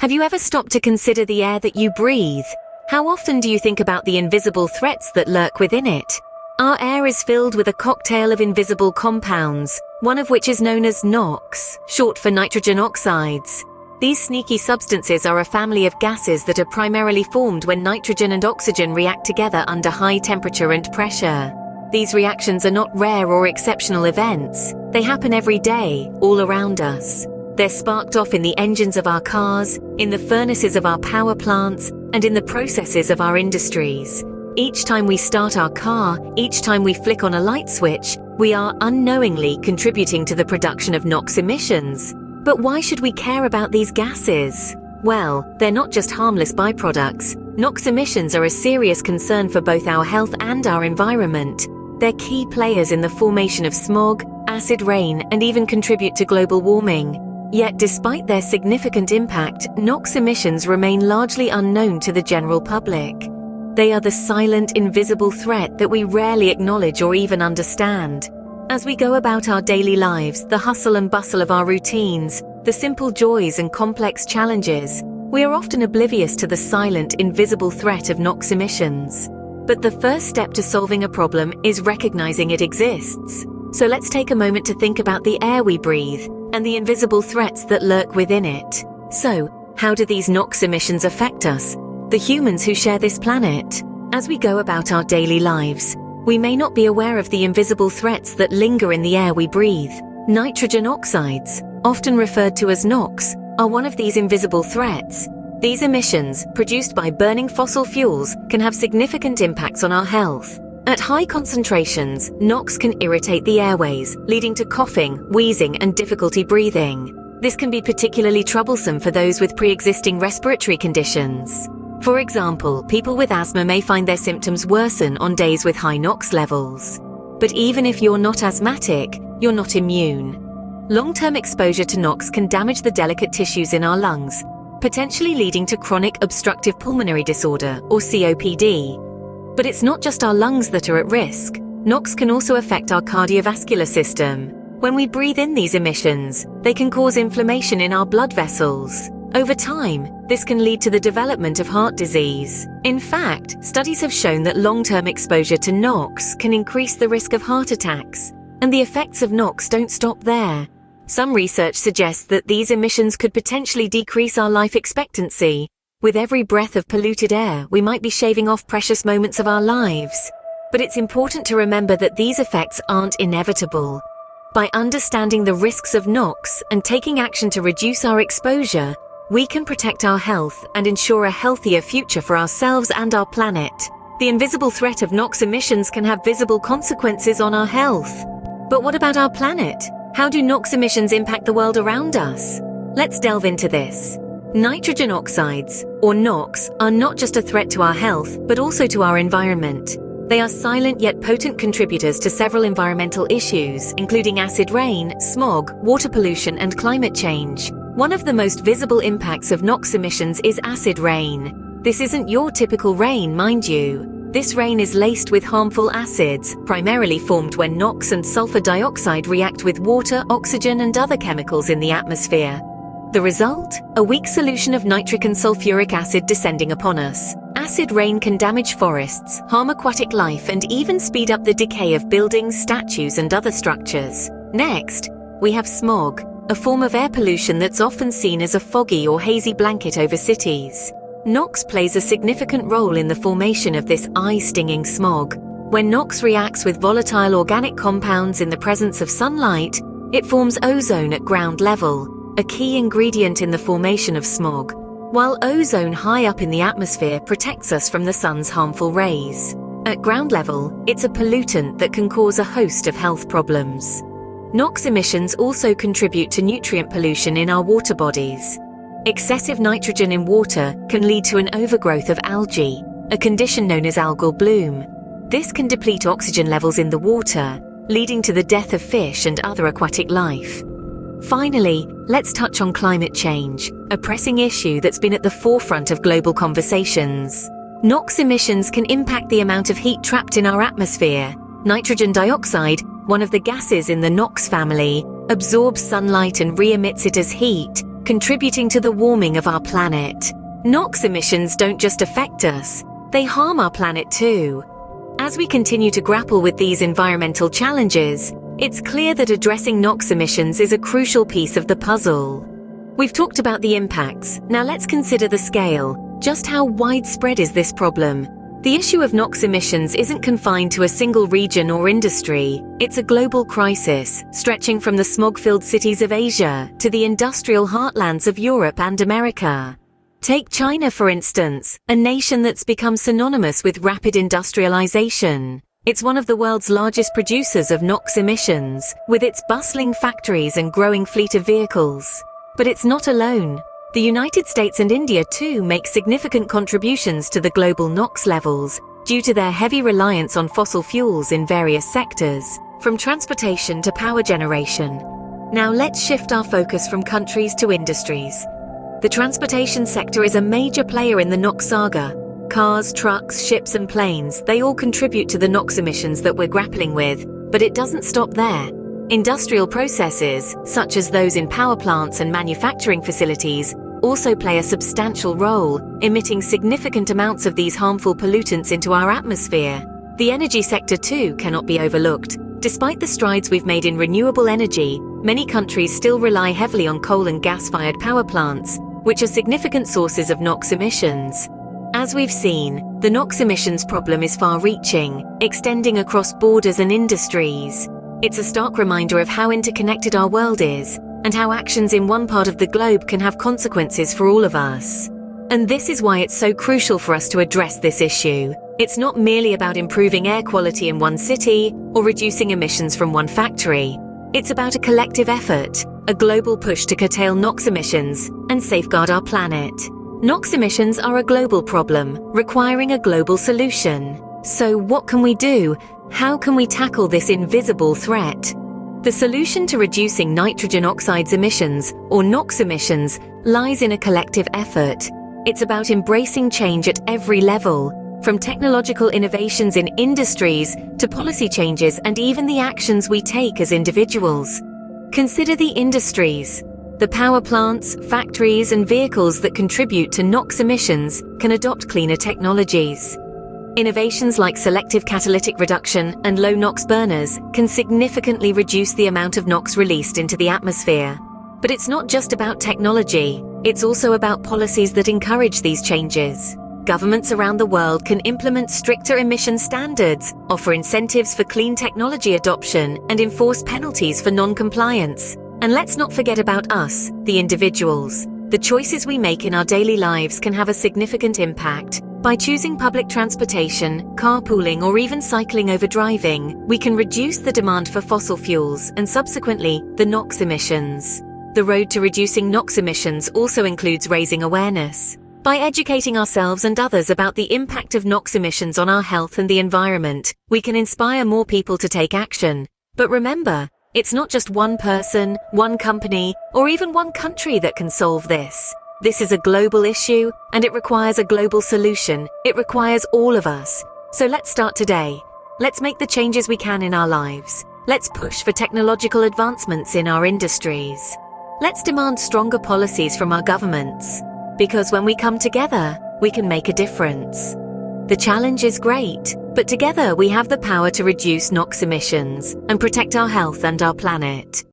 Have you ever stopped to consider the air that you breathe? How often do you think about the invisible threats that lurk within it? Our air is filled with a cocktail of invisible compounds, one of which is known as NOx, short for nitrogen oxides. These sneaky substances are a family of gases that are primarily formed when nitrogen and oxygen react together under high temperature and pressure. These reactions are not rare or exceptional events. They happen every day, all around us. They're sparked off in the engines of our cars, in the furnaces of our power plants, and in the processes of our industries. Each time we start our car, each time we flick on a light switch, we are unknowingly contributing to the production of NOx emissions. But why should we care about these gases? Well, they're not just harmless byproducts. NOx emissions are a serious concern for both our health and our environment. They're key players in the formation of smog, acid rain, and even contribute to global warming. Yet despite their significant impact, NOx emissions remain largely unknown to the general public. They are the silent, invisible threat that we rarely acknowledge or even understand. As we go about our daily lives, the hustle and bustle of our routines, the simple joys and complex challenges, we are often oblivious to the silent, invisible threat of NOx emissions. But the first step to solving a problem is recognizing it exists. So let's take a moment to think about the air we breathe and the invisible threats that lurk within it. So, how do these NOx emissions affect us, the humans who share this planet? As we go about our daily lives, we may not be aware of the invisible threats that linger in the air we breathe. Nitrogen oxides, often referred to as NOx, are one of these invisible threats. These emissions, produced by burning fossil fuels, can have significant impacts on our health. At high concentrations, NOx can irritate the airways, leading to coughing, wheezing, and difficulty breathing. This can be particularly troublesome for those with pre-existing respiratory conditions. For example, people with asthma may find their symptoms worsen on days with high NOx levels. But even if you're not asthmatic, you're not immune. Long-term exposure to NOx can damage the delicate tissues in our lungs, potentially leading to chronic obstructive pulmonary disorder, or COPD. But it's not just our lungs that are at risk. NOx can also affect our cardiovascular system. When we breathe in these emissions, they can cause inflammation in our blood vessels. Over time, this can lead to the development of heart disease. In fact, studies have shown that long-term exposure to NOx can increase the risk of heart attacks. And the effects of NOx don't stop there. Some research suggests that these emissions could potentially decrease our life expectancy. With every breath of polluted air, we might be shaving off precious moments of our lives. But it's important to remember that these effects aren't inevitable. By understanding the risks of NOx and taking action to reduce our exposure, we can protect our health and ensure a healthier future for ourselves and our planet. The invisible threat of NOx emissions can have visible consequences on our health. But what about our planet? How do NOx emissions impact the world around us? Let's delve into this. Nitrogen oxides, or NOx, are not just a threat to our health, but also to our environment. They are silent yet potent contributors to several environmental issues, including acid rain, smog, water pollution, and climate change. One of the most visible impacts of NOx emissions is acid rain. This isn't your typical rain, mind you. This rain is laced with harmful acids, primarily formed when NOx and sulfur dioxide react with water, oxygen, and other chemicals in the atmosphere. The result? A weak solution of nitric and sulfuric acid descending upon us. Acid rain can damage forests, harm aquatic life, and even speed up the decay of buildings, statues, and other structures. Next, we have smog, a form of air pollution that's often seen as a foggy or hazy blanket over cities. NOx plays a significant role in the formation of this eye-stinging smog. When NOx reacts with volatile organic compounds in the presence of sunlight, it forms ozone at ground level, a key ingredient in the formation of smog. While ozone high up in the atmosphere protects us from the sun's harmful rays, at ground level, it's a pollutant that can cause a host of health problems. NOx emissions also contribute to nutrient pollution in our water bodies. Excessive nitrogen in water can lead to an overgrowth of algae, a condition known as algal bloom. This can deplete oxygen levels in the water, leading to the death of fish and other aquatic life. Finally, let's touch on climate change, a pressing issue that's been at the forefront of global conversations. NOx emissions can impact the amount of heat trapped in our atmosphere. Nitrogen dioxide, one of the gases in the NOx family, absorbs sunlight and re-emits it as heat, contributing to the warming of our planet. NOx emissions don't just affect us, they harm our planet too. As we continue to grapple with these environmental challenges, it's clear that addressing NOx emissions is a crucial piece of the puzzle. We've talked about the impacts, now let's consider the scale. Just how widespread is this problem? The issue of NOx emissions isn't confined to a single region or industry. It's a global crisis, stretching from the smog-filled cities of Asia to the industrial heartlands of Europe and America. Take China, for instance, a nation that's become synonymous with rapid industrialization. It's one of the world's largest producers of NOx emissions, with its bustling factories and growing fleet of vehicles. But it's not alone. The United States and India too make significant contributions to the global NOx levels due to their heavy reliance on fossil fuels in various sectors, from transportation to power generation. Now let's shift our focus from countries to industries. The transportation sector is a major player in the NOx saga. Cars, trucks, ships and planes, they all contribute to the NOx emissions that we're grappling with, but it doesn't stop there. Industrial processes, such as those in power plants and manufacturing facilities, also play a substantial role, emitting significant amounts of these harmful pollutants into our atmosphere. The energy sector too cannot be overlooked. Despite the strides we've made in renewable energy, many countries still rely heavily on coal and gas-fired power plants, which are significant sources of NOx emissions. As we've seen, the NOx emissions problem is far-reaching, extending across borders and industries. It's a stark reminder of how interconnected our world is, and how actions in one part of the globe can have consequences for all of us. And this is why it's so crucial for us to address this issue. It's not merely about improving air quality in one city or reducing emissions from one factory. It's about a collective effort, a global push to curtail NOx emissions and safeguard our planet. NOx emissions are a global problem, requiring a global solution. So what can we do? How can we tackle this invisible threat? The solution to reducing nitrogen oxides emissions, or NOx emissions, lies in a collective effort. It's about embracing change at every level, from technological innovations in industries to policy changes and even the actions we take as individuals. Consider the industries. The power plants, factories, and vehicles that contribute to NOx emissions can adopt cleaner technologies. Innovations like selective catalytic reduction and low NOx burners can significantly reduce the amount of NOx released into the atmosphere. But it's not just about technology, it's also about policies that encourage these changes. Governments around the world can implement stricter emission standards, offer incentives for clean technology adoption, and enforce penalties for non-compliance. And let's not forget about us, the individuals. The choices we make in our daily lives can have a significant impact. By choosing public transportation, carpooling, or even cycling over driving, we can reduce the demand for fossil fuels and subsequently the NOx emissions. The road to reducing NOx emissions also includes raising awareness. By educating ourselves and others about the impact of NOx emissions on our health and the environment, we can inspire more people to take action. But remember, it's not just one person, one company, or even one country that can solve this. This is a global issue, and it requires a global solution. It requires all of us. So let's start today. Let's make the changes we can in our lives. Let's push for technological advancements in our industries. Let's demand stronger policies from our governments. Because when we come together, we can make a difference. The challenge is great, but together we have the power to reduce NOx emissions and protect our health and our planet.